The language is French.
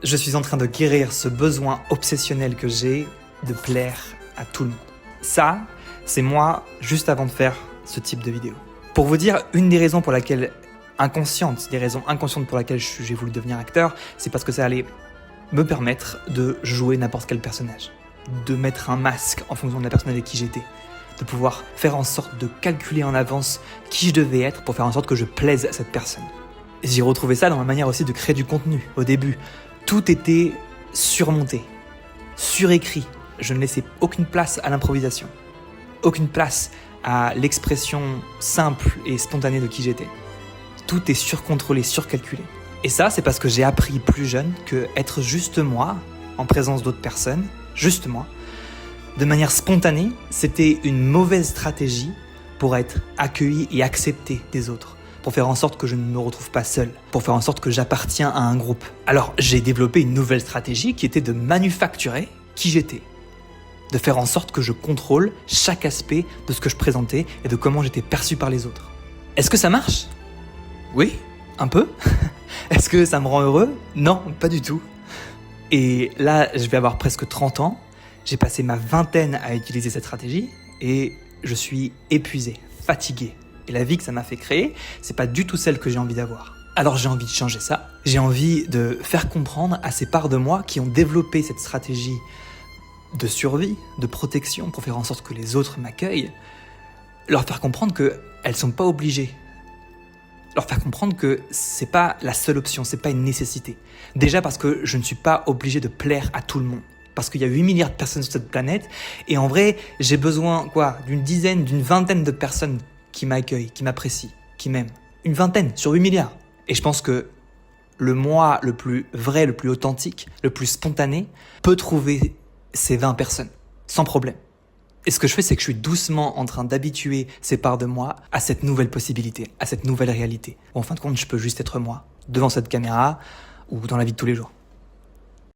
Je suis en train de guérir ce besoin obsessionnel que j'ai de plaire à tout le monde. Ça, c'est moi juste avant de faire ce type de vidéo. Pour vous dire, une des raisons pour laquelle des raisons inconscientes pour lesquelles j'ai voulu devenir acteur, c'est parce que ça allait me permettre de jouer n'importe quel personnage, de mettre un masque en fonction de la personne avec qui j'étais, de pouvoir faire en sorte de calculer en avance qui je devais être pour faire en sorte que je plaise à cette personne. J'ai retrouvé ça dans ma manière aussi de créer du contenu. Au début, tout était surmonté, surécrit. Je ne laissais aucune place à l'improvisation, aucune place à l'expression simple et spontanée de qui j'étais. Tout est surcontrôlé, surcalculé. Et ça, c'est parce que j'ai appris plus jeune que être juste moi, en présence d'autres personnes, juste moi, de manière spontanée, c'était une mauvaise stratégie pour être accueilli et accepté des autres, pour faire en sorte que je ne me retrouve pas seul, pour faire en sorte que j'appartiens à un groupe. Alors, j'ai développé une nouvelle stratégie qui était de manufacturer qui j'étais, de faire en sorte que je contrôle chaque aspect de ce que je présentais et de comment j'étais perçu par les autres. Est-ce que ça marche ? Oui, un peu. Est-ce que ça me rend heureux ? Non, pas du tout. Et là, je vais avoir presque 30 ans, j'ai passé ma vingtaine à utiliser cette stratégie et je suis épuisé, fatigué. Et la vie que ça m'a fait créer, c'est pas du tout celle que j'ai envie d'avoir. Alors j'ai envie de changer ça. J'ai envie de faire comprendre à ces parts de moi qui ont développé cette stratégie de survie, de protection pour faire en sorte que les autres m'accueillent, leur faire comprendre qu'elles sont pas obligées. Leur faire comprendre que c'est pas la seule option, c'est pas une nécessité. Déjà parce que je ne suis pas obligé de plaire à tout le monde. Parce qu'il y a 8 milliards de personnes sur cette planète et en vrai, j'ai besoin d'une dizaine, d'une vingtaine de personnes qui m'accueillent, qui m'apprécient, qui m'aiment. Une vingtaine sur 8 milliards. Et je pense que le moi le plus vrai, le plus authentique, le plus spontané peut trouver ces 20 personnes sans problème. Et ce que je fais, c'est que je suis doucement en train d'habituer ces parts de moi à cette nouvelle possibilité, à cette nouvelle réalité. Où en fin de compte, je peux juste être moi, devant cette caméra ou dans la vie de tous les jours.